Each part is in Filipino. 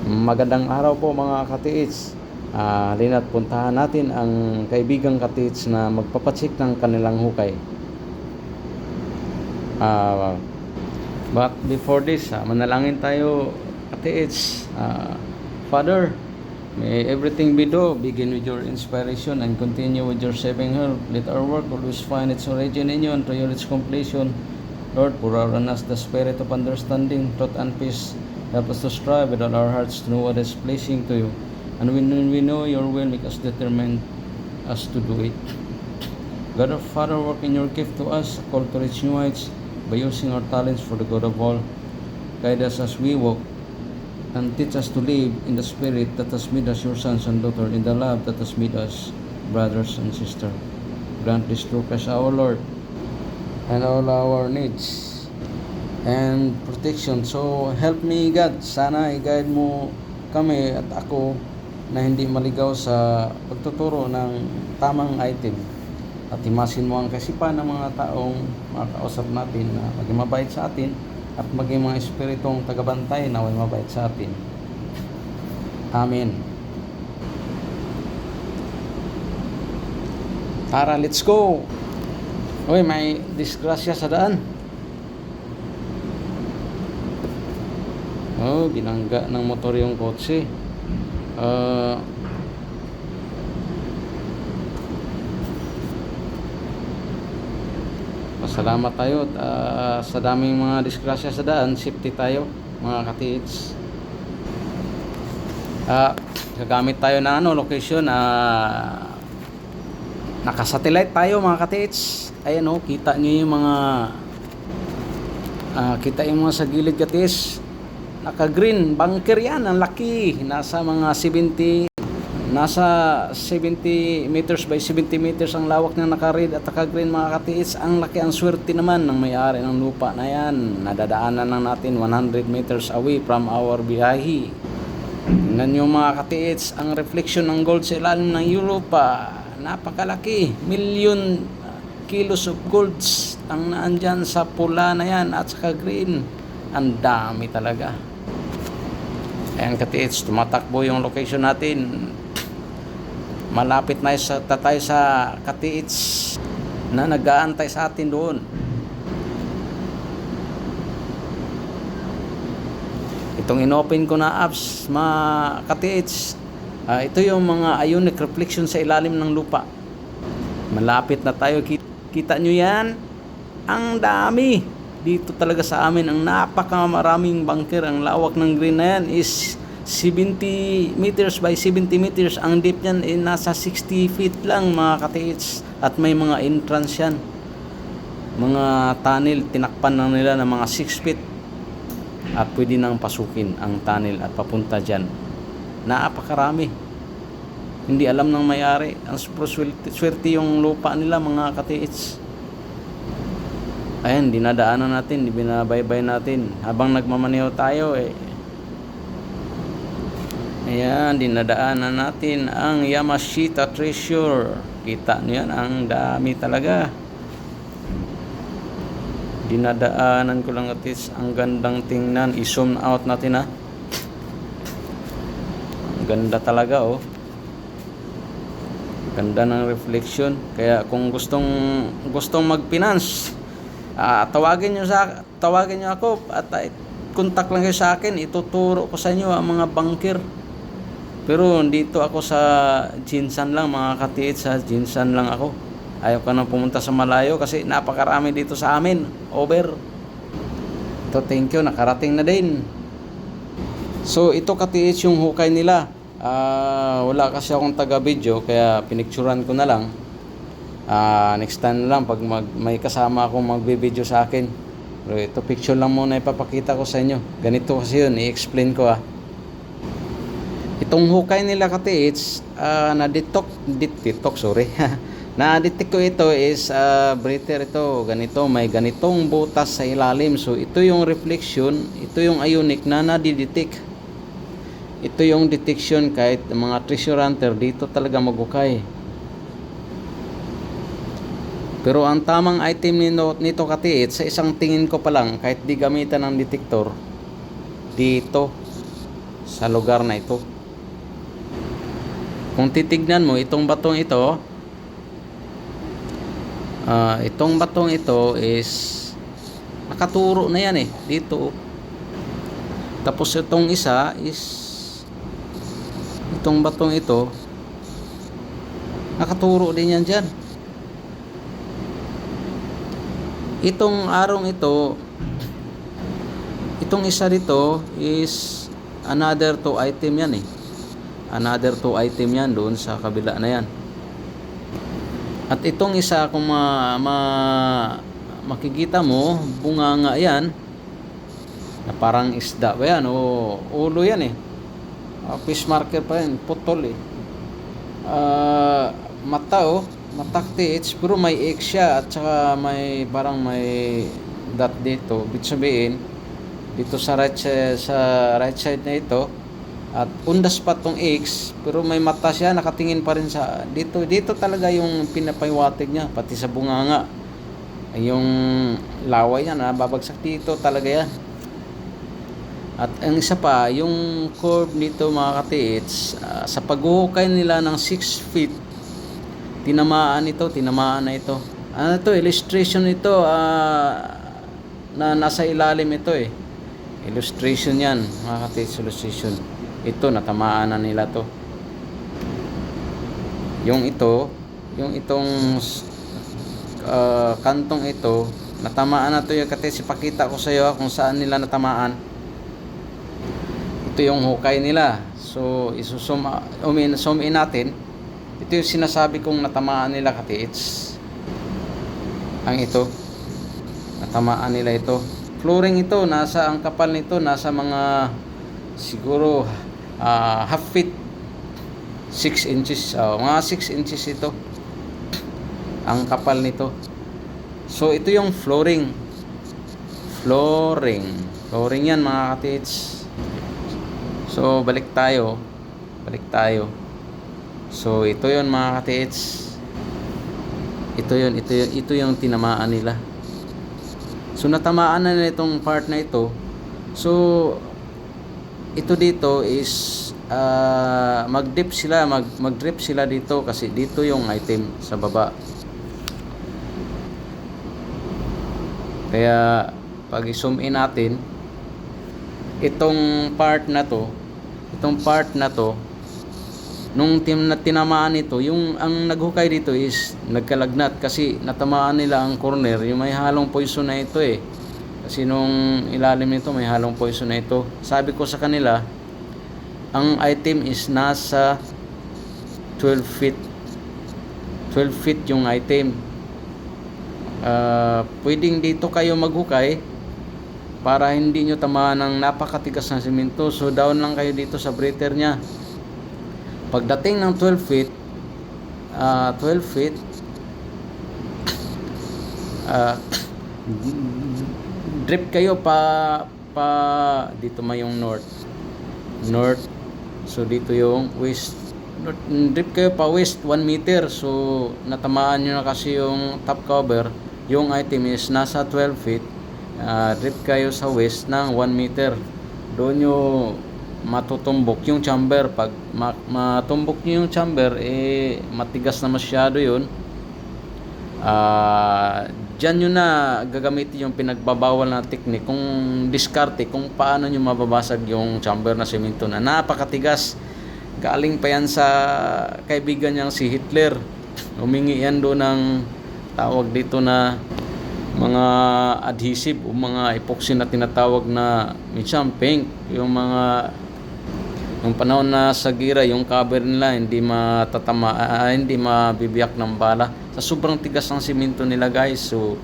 Magandang araw po mga katiits. Halina't puntahan natin ang kaibigang katiits na magpapatsik ng kanilang hukay. But before this, manalangin tayo katiits. Father, may everything we do begin with your inspiration and continue with your saving help. Let our work always find its origin in you and to your its completion. Lord, pour out on us the spirit of understanding, truth, and peace. Help us to strive with all our hearts to know what is pleasing to you. And when we know your will, make us determined us to do it. God our Father, work in your gift to us, call to reach new heights by using our talents for the good of all. Guide us as we walk and teach us to live in the spirit that has made us your sons and daughters, in the love that has made us brothers and sisters. Grant this through Christ our Lord and all our needs and protection. So help me God, sana i-guide mo kami at ako na hindi maligaw sa pagtuturo ng tamang item, at himasin mo ang kasipan ng mga taong makakausap natin na maging mabait sa atin at maging mga espiritong tagabantay na may mabait sa atin. Amen. Tara, let's go. Uy, may disgrasya sa daan. Oh, binangga ng motor yung kotse. Pasalamat tayo at sa daming mga disgrasya sa daan, safety tayo mga katiits. Gagamit tayo na location, naka-satellite tayo mga katiits. Ayan kita nyo yung mga kita yung mga sa gilid katiits. Naka-green bunker yan, ang laki. Nasa 70 meters by 70 meters ang lawak ng naka-red at naka-green mga katiits. Ang laki, ang swerte naman ng may-ari ng lupa na yan. Nadadaanan lang natin 100 meters away from our biyahe. Tingnan nyo mga katiits, ang reflection ng gold sa ilalim ng lupa. Napakalaki, million kilos of golds ang naandyan sa pula na yan at saka green. Ang dami talaga. Ayan katiits, tumatakbo yung location natin. Malapit na tayo sa katiits na nag-aantay sa atin doon. Itong inopen ko na apps mga katiits, ito yung mga ionic reflection sa ilalim ng lupa. Malapit na tayo. Kita nyo yan? Ang dami. Dito talaga sa amin, ang napakamaraming bunker. Ang lawak ng green na yan is 70 meters by 70 meters. Ang deep yan nasa 60 feet lang mga katiits. At may mga entrance yan, mga tunnel, tinakpan na nila ng mga 6 feet. At pwede nang pasukin ang tunnel at papunta dyan. Napakarami. Hindi alam ng may-ari. Ang swerte yung lupa nila mga katiits. Ayan, dinadaanan natin, binabaybay natin habang nagmamaneho tayo Ayan, dinadaanan natin ang Yamashita Treasure. Kita nyo yan, ang dami talaga. Dinadaanan ko lang katiits. Ang gandang tingnan. I-zoom out natin ang ganda talaga Ganda ng reflection. Kaya kung gustong mag-finance, tawagin nyo ako at contact lang kayo sa akin. Ituturo ko sa inyo ang mga bunker. Pero dito ako sa Jinsan lang mga katiits, sa Jinsan lang ako. Ayaw ka nang pumunta sa malayo kasi napakarami dito sa amin. Over. Ito, thank you, nakarating na din. So ito katiits yung hukay nila. Wala kasi akong taga-video kaya pinicturan ko na lang. Next time na lang pag may kasama akong magbe-video sa akin. Pero ito picture lang muna ipapakita ko sa inyo. Ganito kasi yun, i-explain ko Itong hukay nila katiits, na-detect ko ito is breather ito. Ganito, may ganitong butas sa ilalim. So ito yung reflection, ito yung ionic na nadidetect. Ito yung detection kahit mga treasure hunter dito talaga maghukay. Pero ang tamang item nito katiit, sa isang tingin ko pa lang, kahit di gamitan ng detector, dito sa lugar na ito. Kung titignan mo itong batong ito, is nakaturo na yan dito. Tapos itong isa is itong batong ito nakaturo din yan dyan. Itong arong ito, itong isa dito is another 2 item yan another 2 item yan doon sa kabila na yan. At itong isa, kung makikita mo, bunganga yan na parang isda ba yan o ulo yan fish marker pa rin, putol mata mataktiits, pero may egg siya at saka may parang may dot dito. Ibig sabihin dito sa right side na ito, at undas pa tong eggs, pero may mata siya, nakatingin pa rin sa dito talaga yung pinapaywatig niya, pati sa bunganga yung laway niya nababagsak dito talaga yan. At ang isa pa, yung curve nito mga katiits, sa paghuhukay nila ng 6 feet, tinamaan na ito. Ano to, illustration ito na nasa ilalim ito illustration yan mga katiits, illustration ito, natamaan na nila to. Yung itong kantong ito, natamaan na to yung katiits. Ipakita ko sa iyo kung saan nila natamaan. Ito yung hukay nila. So zoom in natin. Ito yung sinasabi kong natamaan nila katiits. Ang ito, natamaan nila ito. Flooring ito, ang kapal nito nasa mga siguro half feet, 6 inches, mga 6 inches ito ang kapal nito. So ito yung flooring yan mga katiits. So balik tayo. So ito yun mga katiits, ito yung tinamaan nila. So natamaan na nila itong part na ito. So ito dito is mag-drip sila dito kasi dito yung item sa baba. Kaya pag i-zoom in natin, itong part na to nung tinamaan nito, yung ang naghukay dito is nagkalagnat kasi natamaan nila ang corner, yung may halong poison na ito kasi nung ilalim nito may halong poison na ito. Sabi ko sa kanila, ang item is nasa 12 feet yung item. Pwedeng dito kayo maghukay para hindi nyo tamaan ng napakatigas na simento. So down lang kayo dito sa breather nya. Pagdating ng 12 feet, drip kayo pa dito may yung north. So dito yung west. Drip kayo pa west 1 meter. So natamaan nyo na kasi yung top cover. Yung item is nasa 12 feet. Drip kayo sa west ng 1 meter. Doon nyo matutumbok yung chamber. Pag matumbok nyo yung chamber, matigas na masyado yun. Diyan nyo na gagamitin yung pinagbabawal na technique, kung diskarte, kung paano nyo mababasag yung chamber na semento na napakatigas. Galing pa yan sa kaibigan niyang si Hitler. Humingi yan doon ng tawag dito na mga adhesive o mga epoxy na tinatawag na minsan pink. Yung mga nung panahon na sa gira, yung cover nila hindi hindi mabibiyak ng bala sa sobrang tigas ng simento nila guys. So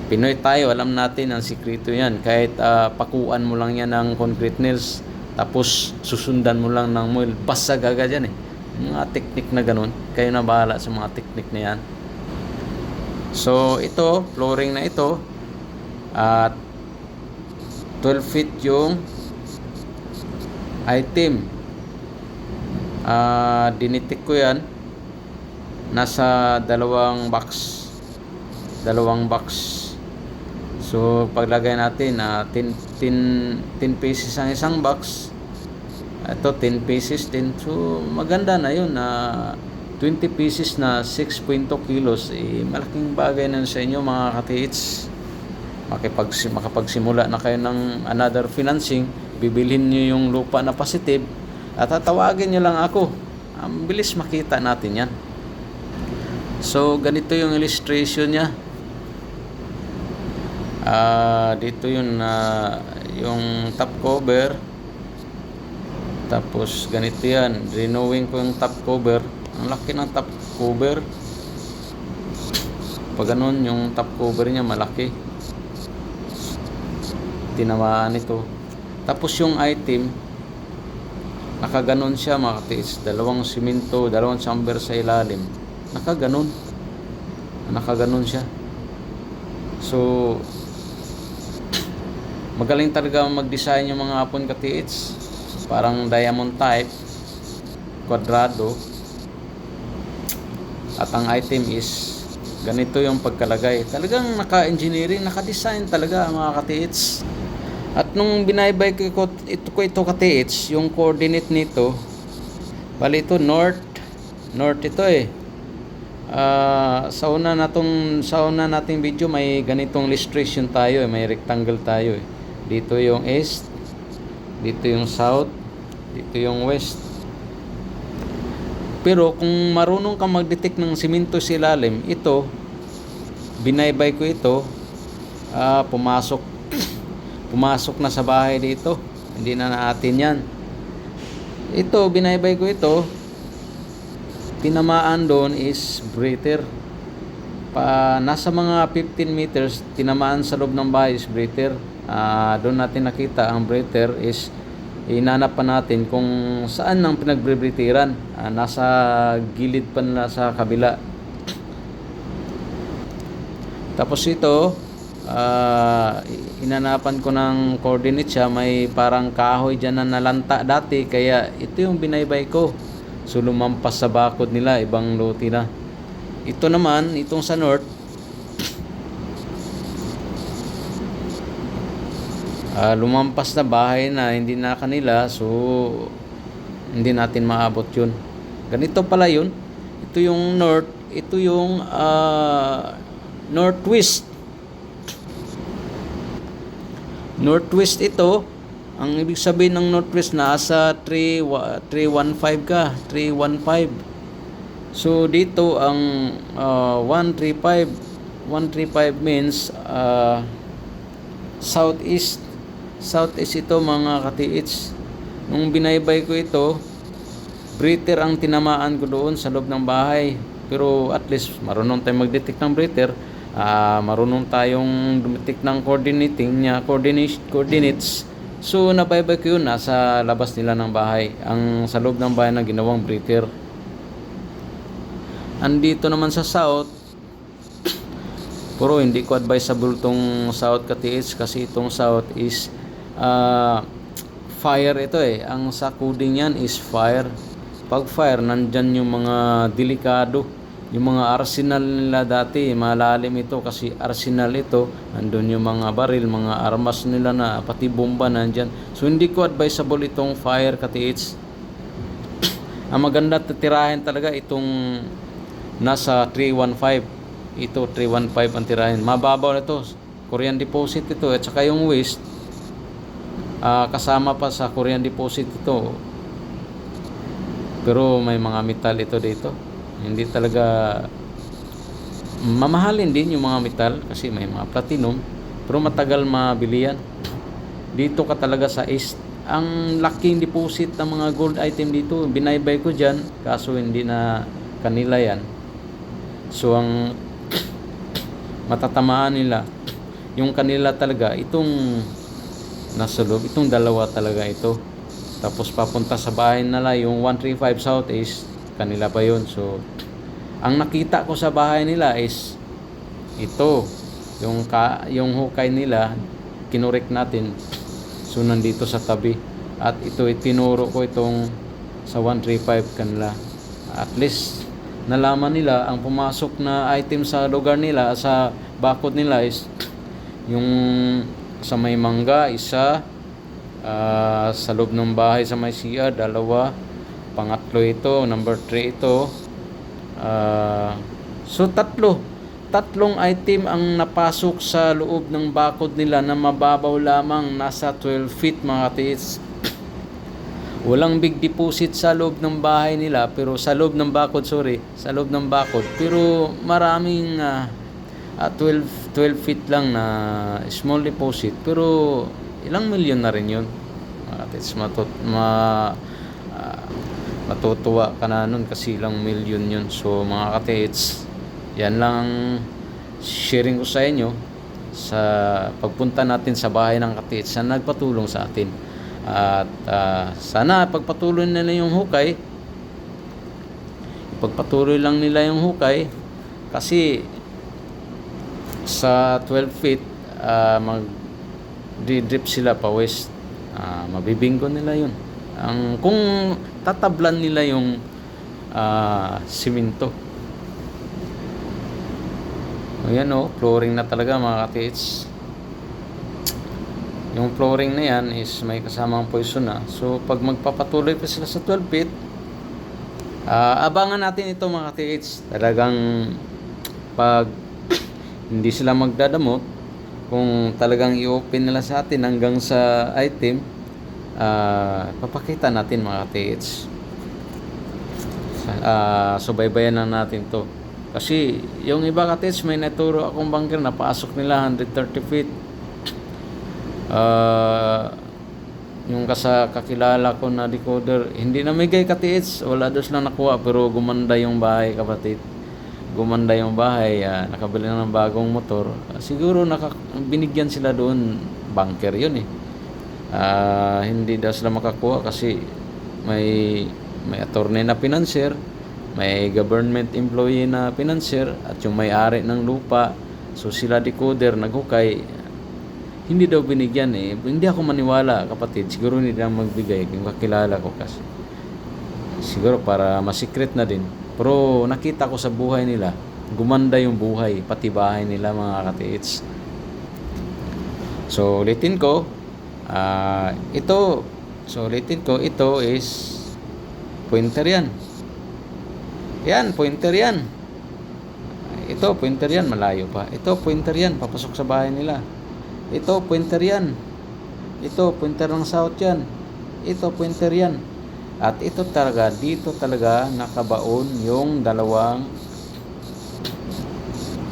Pinoy tayo, alam natin ang sikreto yan. Kahit pakuan mo lang yan ng concrete nails, tapos susundan mo lang ng mold, basag agad yan mga technique na ganun. Kayo na bahala sa mga technique na yan. So ito, flooring na ito, at 12 feet yung item. Dinitik ko yan, nasa dalawang box. So paglagay natin 10 pieces ang isang box, Ito 10 pieces din. So maganda na yun na 20 pieces na 6.2 kilos. Malaking bagay na sa inyo mga katiits. Makapagsimula na kayo ng another financing, bibilhin nyo yung lupa na positive at tatawagin nyo lang ako. Ang bilis makita natin yan. So ganito yung illustration nya. Dito yung top cover. Tapos ganito yan, renewing ko yung top cover. Ang laki ng top cover. Pag ganun yung top cover nya malaki, tinamaan ito. Tapos yung item nakaganon siya mga katiits, dalawang simento, dalawang chamber sa ilalim, nakaganon siya. So magaling talaga mag-design yung mga hapon katiits. Parang diamond type, kwadrado, at ang item is ganito yung pagkalagay. Talagang naka-engineering, naka-design talaga mga katiits. At nung binaybay ko ito katiits, yung coordinate nito, bali ito north ito sa una nating video may ganitong illustration tayo, may rectangle tayo. Dito yung east, dito yung south, dito yung west. Pero kung marunong ka mag-detect ng simento sa ilalim, ito binaybay ko ito, pumasok na sa bahay dito. Hindi na natin yan. Ito binaybay ko ito, tinamaan doon is breather. Nasa mga 15 meters tinamaan sa loob ng bahay is breather. Doon natin nakita ang breather is inanap pa natin kung saan ang pinagbre-breatheran. Nasa gilid pa nila sa kabila. Tapos ito inanapan ko ng coordinate siya, may parang kahoy dyan na nalanta dati, kaya ito yung binaybay ko. So lumampas sa bakod nila, ibang lote na. Ito naman, itong sa north, lumampas na bahay na hindi na kanila, so hindi natin maabot yun. Ganito pala yun. Ito yung north, ito yung northwest. Northwest ito, ang ibig sabihin ng northwest nasa 315 ka, 315. So dito ang 135 means southeast. Southeast ito mga katiits. Nung binaybay ko ito, breather ang tinamaan ko doon sa loob ng bahay. Pero at least marunong tayong mag-detect ng breather. Marunong tayong detect ng coordinates. So nabaybay ko yun, nasa labas nila ng bahay. Ang sa loob ng bahay na ginawang breather. Andito naman sa south, pero hindi ko advisable tong south katiits, kasi itong south is fire ito ang sa coding yan is fire. Pag fire, nandyan yung mga delikado, yung mga arsenal nila dati, malalim ito kasi arsenal ito. Nandun yung mga baril, mga armas nila na pati bomba nandyan. So hindi ko advisable itong fire katiits. Ang maganda titirahin talaga itong nasa 315. Ito 315 ang tirahin. Mababaw na ito, Korean deposit ito, at saka yung west kasama pa sa Korean deposit ito. Pero may mga metal ito dito. Hindi talaga mamahalin din yung mga metal kasi may mga platinum, pero matagal mabili yan. Dito ka talaga sa east. Ang laking deposit ng mga gold item dito, binaybay ko dyan, kaso hindi na kanila yan. So ang matatamaan nila yung kanila talaga, itong nasa loob, itong dalawa talaga ito. Tapos papunta sa bahay nila, yung 135 south is kanila pa yun. So ang nakita ko sa bahay nila is ito, yung hukay nila, kinurek natin. So nandito sa tabi, at ito itinuro ko itong sa 135 kanila. At least nalaman nila ang pumasok na item sa lugar nila, sa bakod nila is yung sa may mangga isa, Sa loob ng bahay sa may CR, dalawa. Pangatlo ito, number 3 ito. So tatlong item ang napasok sa loob ng bakod nila na mababaw lamang, nasa 12 feet mga katiits. Walang big deposit sa loob ng bahay nila, pero sa loob ng bakod, sa loob ng bakod, pero maraming 12 feet lang na small deposit, pero ilang milyon na rin yun mga katiits. Matutuwa ka na nun kasi ilang milyon yun. So mga katiits, yan lang ang sharing ko sa inyo sa pagpunta natin sa bahay ng katiits na nagpatulong sa atin. At sana pagpatuloy nila yung hukay, ipagpatuloy lang nila yung hukay, kasi sa 12 feet mag-drip sila pa west. Mabibinggo nila yun kung tatablan nila yung simento. Ayan flooring na talaga mga katiits. Yung flooring na yan is may kasamang poison na. So pag magpapatuloy pa sila sa 12 feet, abangan natin ito mga katiits. Talagang pag hindi sila magdadamot, kung talagang i-open nila sa atin hanggang sa item, papakita natin mga katiits. Subaybayan na natin to. Kasi yung iba katiits, may naturo akong bunker na pasok nila 130 feet. Yung kakilala ko na decoder, hindi namigay katiits, wala dos lang nakuha, pero gumanda yung bahay kapatid. Gumanda yung bahay, nakabili na ng bagong motor. Siguro binigyan sila doon, bunker yun hindi daw sila makakuha kasi may attorney na financier, may government employee na financier, at yung may-ari ng lupa. So sila decoder naghukay, hindi daw binigyan Hindi ako maniwala kapatid, siguro hindi lang magbigay yung kakilala ko, kasi siguro para masikret na din. Pero nakita ko sa buhay nila, gumanda yung buhay, pati bahay nila mga katiits. So ulitin ko, ito is pointer yan. Yan, pointer yan. Ito, pointer yan, malayo pa. Ito, pointer yan, papasok sa bahay nila. Ito, pointer yan. Ito, pointer ng south yan. Ito, pointer yan. At ito talaga, dito talaga nakabaon yung dalawang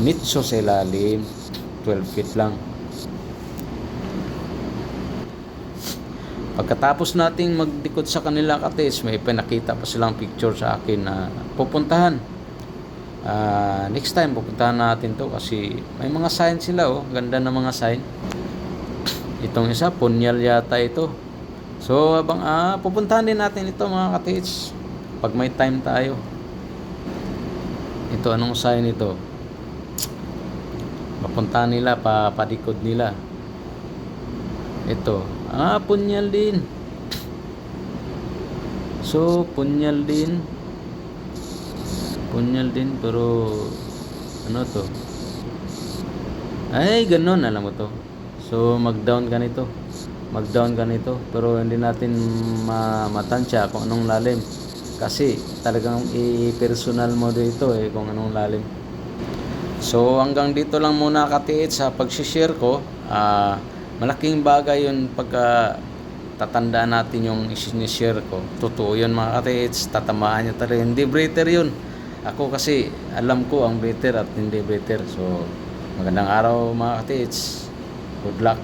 nitso sa ilalim. 12 feet lang. Pagkatapos nating magdikod sa kanila katiits, may pinakita pa silang picture sa akin na pupuntahan. Next time pupuntahan natin to kasi may mga sign sila ganda ng mga sign. Itong isa punyal yata ito. So pupuntahan din natin ito mga katiits pag may time tayo. Ito, anong sign ito? Papuntahan nila, padikod nila. Ito, punyal din. So punyal din pero ano to? Ay, ganun, alam mo to. So mag-down ka nito. Pero hindi natin matansya kung anong lalim. Kasi talagang i-personal mo dito kung anong lalim. So hanggang dito lang muna katiits sa pag-share ko. Malaking bagay yun pagka tatandaan natin yung i-share ko. Totoo yun mga katiits, tatamaan nyo talaga. Hindi breather yun. Ako kasi alam ko ang breather at hindi breather. So magandang araw mga katiits. Good luck.